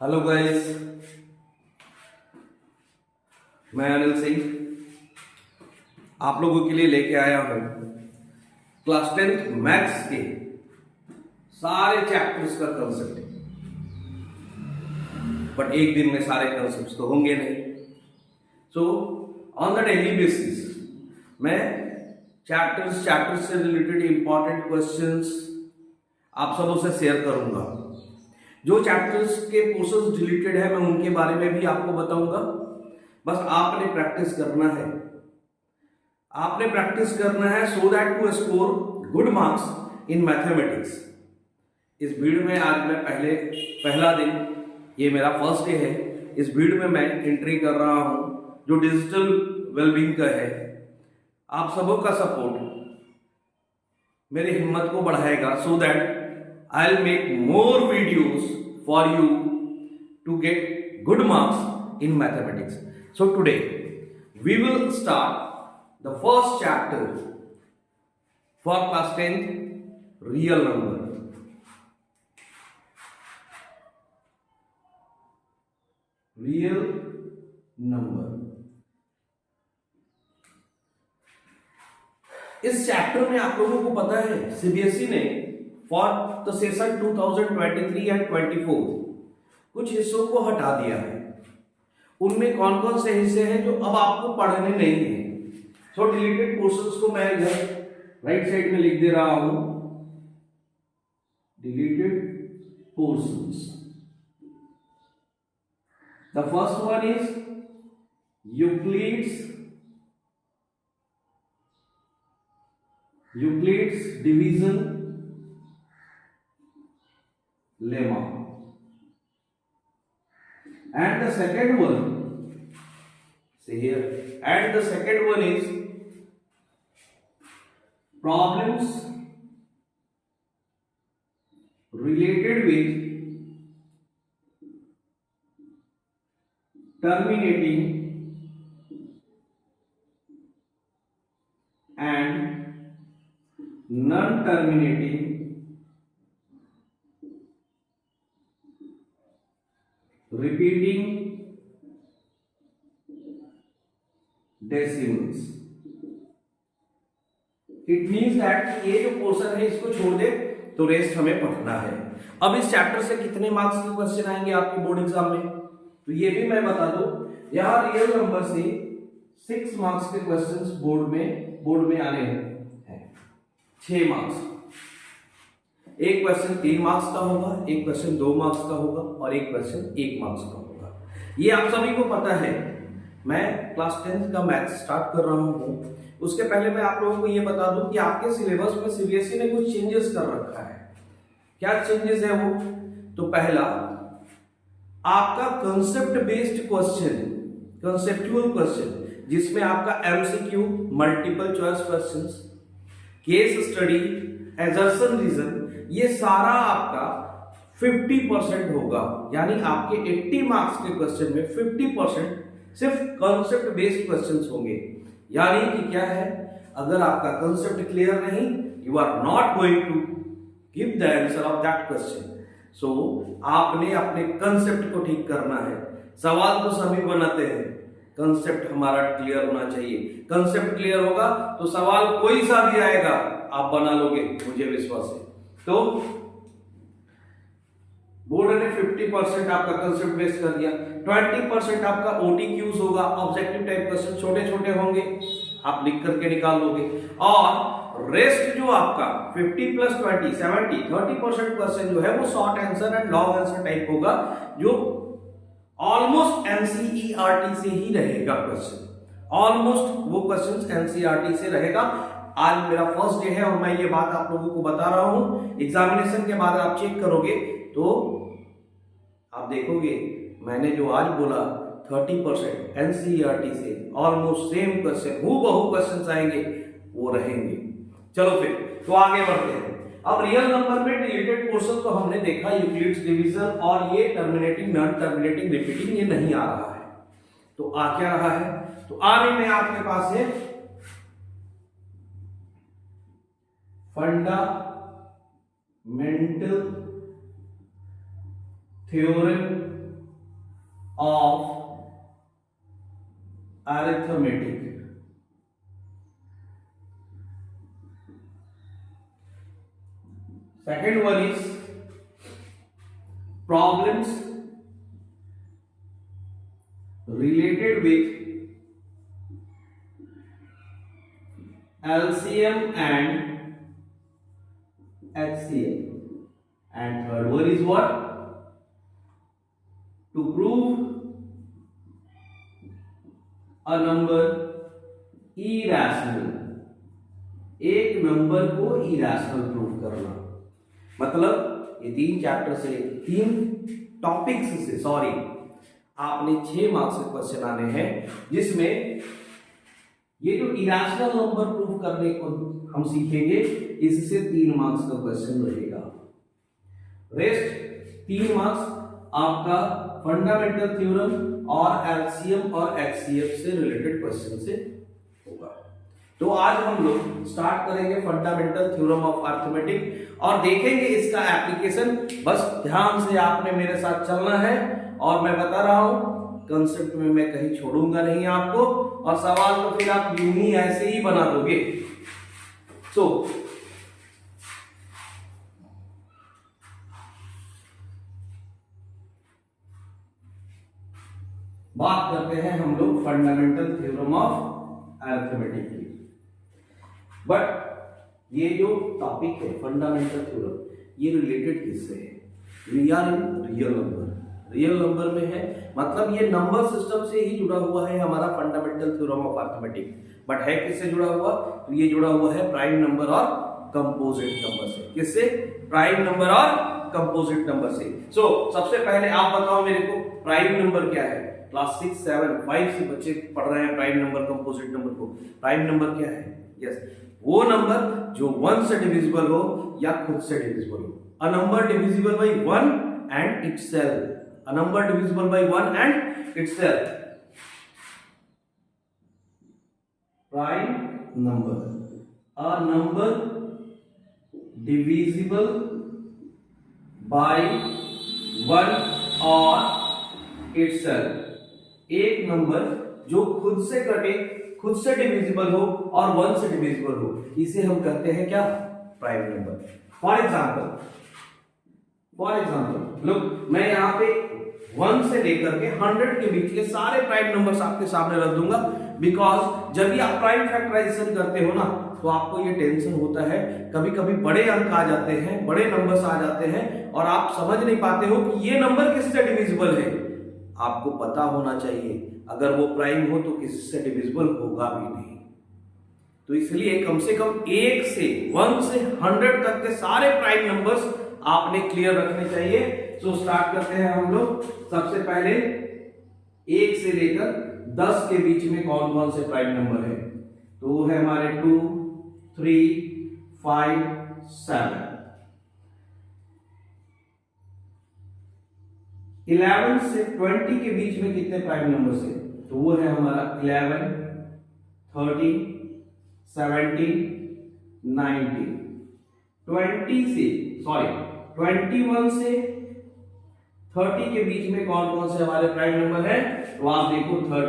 Hello guys, मैं अनिल सिंह आप लोगों के लिए लेके आया हूं क्लास 10th मैथ्स के सारे चैप्टर्स का कंसेप्ट। बट एक दिन में सारे कंसेप्ट्स तो होंगे नहीं, so on the daily basis मैं चैप्टर्स से रिलेटेड इंपॉर्टेंट क्वेश्चंस आप सबों से शेयर करूंगा। जो चैप्टर्स के पोर्शंस डिलीटेड है मैं उनके बारे में भी आपको बताऊंगा। बस आपने प्रैक्टिस करना है, so that to score good marks in mathematics. इस वीडियो में आज मैं पहला दिन, ये मेरा फर्स्ट डे है। इस वीडियो में मैं एंट्री कर रहा हूं जो डिजिटल वेलबींग का है। आप सबों का सपोर्ट मेरी हिम्मत को बढ़ाएगा, so that I'll make more videos for you to get good marks in mathematics. So today we will start the first chapter for class 10th, real number. Real number. इस चैप्टर में आप लोगों को पता है सीबीएसई ने for the session 2023 and 24 कुछ हिस्सों को हटा दिया है। उनमें कौन कौन से हिस्से हैं जो अब आपको पढ़ने नहीं है। सो डिलीटेड पोर्शंस को मैं इधर राइट साइड में लिख दे रहा हूं, deleted portions. The first one is Euclid's division lemma, and the second one, see here, and the second one is problems related with terminating and non-terminating repeating decimals. It means that ये जो portion है इसको छोड़ दे तो rest हमें पढ़ना है। अब इस चैप्टर से कितने मार्क्स के क्वेश्चन आएंगे आपके बोर्ड एग्जाम में, तो ये भी मैं बता दूं। यहाँ रियल नंबर से 6 मार्क्स के क्वेश्चंस बोर्ड में आने हैं। 6 मार्क्स, एक क्वेश्चन 3 मार्क्स का होगा, एक क्वेश्चन 2 मार्क्स का होगा और एक क्वेश्चन 1 मार्क्स का होगा। ये आप सभी को पता है। मैं क्लास 10th का मैथ्स स्टार्ट कर रहा हूं। उसके पहले मैं आप लोगों को ये बता दूं कि आपके सिलेबस में सीबीएसई ने कुछ चेंजेस कर रखा है। क्या चेंजेस है वो? तो पहला, आपका concept based question, conceptual question, जिसमें आपका MCQ, multiple choice questions, case study, assertion reason, ये सारा आपका 50% होगा। यानी आपके 80 मार्क्स के क्वेश्चन में 50% सिर्फ कंसेप्ट बेस्ड क्वेश्चंस होंगे। यानी कि क्या है, अगर आपका कंसेप्ट क्लियर नहीं, you are not going to give the answer of that question. So आपने अपने कंसेप्ट को ठीक करना है। सवाल तो सभी बनाते हैं, कंसेप्ट हमारा क्लियर होना चाहिए। कंसेप्ट क्लियर होगा तो सवाल कोई सा भी आएगा आप बना लोगे, मुझे विश्वास है। तो बोर्ड ने 50% आपका कंसेप्ट बेस कर दिया। 20% आपका ओटीक्यूज होगा, ऑब्जेक्टिव टाइप क्वेश्चन, छोटे छोटे होंगे, आप लिख करके निकाल लोगे। और रेस्ट जो आपका 50 + 20 70 30% क्वेश्चन जो है वो short answer and long answer type होगा, जो ऑलमोस्ट एनसीईआरटी से ही रहेगा क्वेश्चन। ऑलमोस्ट वो क्वेश्चन एनसीईआरटी से रहेगा। आज मेरा फर्स्ट डे है और मैं ये बात आप लोगों को बता रहा हूं। एग्जामिनेशन के बाद आप चेक करोगे तो आप देखोगे मैंने जो आज बोला 30% एनसीईआरटी से ऑलमोस्ट सेम क्वेश्चन, हूबहू क्वेश्चंस आएंगे, वो रहेंगे। चलो फिर तो आगे बढ़ते हैं। अब रियल नंबर में डिलीटेड पोर्शन तो हमने देखा, यूक्लिड्स डिवीजन और ये टर्मिनेटिंग, नॉन टर्मिनेटिंग, रिपीटिंग, ये नहीं आ रहा है। तो आ क्या रहा है? तो आने में आपके पास है fundamental theorem of arithmetic. Second one is problems related with LCM and HCM. And third one is what? To prove a number irrational. एक नंबर को इरेशनल प्रूव करना। मतलब ये तीन चैप्टर से, तीन टॉपिक्स से, सॉरी, आपने 6 मार्क्स के क्वेश्चन आने हैं, जिसमें ये जो इरेशनल नंबर प्रूव करने को हम सीखेंगे, इससे 3 मार्क्स का क्वेश्चन रहेगा। रेस्ट 3 मार्क्स आपका फंडामेंटल थ्योरम और एलसीएम और एचसीएफ से रिलेटेड क्वेश्चन से होगा। तो आज हम लोग स्टार्ट करेंगे फंडामेंटल थ्योरम ऑफ अरिथमेटिक और देखेंगे इसका एप्लीकेशन। बस ध्यान से आपने मेरे साथ चलना है, और मैं बता रहा हूं कंसेप्ट में मैं कहीं छोड़ूंगा नहीं आपको, और सवाल तो फिर आप यूं ही ऐसे ही बना दोगे। सो बात करते हैं हम लोग फंडामेंटल थ्योरम ऑफ अरिथमेटिक की। बट ये जो टॉपिक है फंडामेंटल थ्योरम, ये रिलेटेड किससे है? We are in real number, real number में है, मतलब ये नंबर सिस्टम से ही जुड़ा हुआ है हमारा fundamental theorem of arithmetic. But है किससे जुड़ा हुआ? तो ये जुड़ा हुआ है प्राइम नंबर और कंपोजिट नंबर से। किससे? प्राइम नंबर और कंपोजिट नंबर से। सो सबसे पहले आप बताओ मेरे को, प्राइम नंबर क्या है? क्लास 6, 7, 5 से बच्चे पढ़ रहे हैं प्राइम नंबर, कंपोजिट नंबर को। प्राइम नंबर क्या है? यस, वो नंबर जो 1 से डिविजिबल हो या खुद से डिविजिबल हो। A number divisible by 1 and itself. A number divisible by 1 and itself. Prime number. A number divisible by 1 or itself. एक नंबर जो खुद से कटे, खुद से डिविजिबल हो और 1 से डिविजिबल हो, इसे हम कहते हैं क्या? Prime number. For example look, मैं यहाँ पे 1 से लेकर के 100 के बीच के सारे प्राइम नंबर्स आपके सामने रख दूंगा, बिकॉज जब भी आप प्राइम फैक्टराइजेशन करते हो ना, तो आपको ये टेंशन होता है, कभी कभी बड़े अंक आ जाते हैं, बड़े नंबर्स आ जाते हैं, और आप समझ नहीं पाते हो कि ये नंबर किससे डिविजिबल है। आपको पता होना चाहिए, अगर वो प्राइम हो तो किससे डिविजिबल होगा भी नहीं। तो इसलिए कम से कम 1 से 100 तक के सारे प्राइम नंबर्स आपने क्लियर रखने चाहिए। तो स्टार्ट करते हैं हम लोग। सबसे पहले 1 से लेकर 10 के बीच में कौन कौन से प्राइम नंबर है? तो वो है हमारे 2, 3, 5, 7। 11 से 20 के बीच में कितने प्राइम नंबर्स है? तो वो है हमारा 11, 30, 70, 90। 21 से 30 के बीच में कौन कौन से हमारे प्राइम नंबर है? तो आप देखो 30,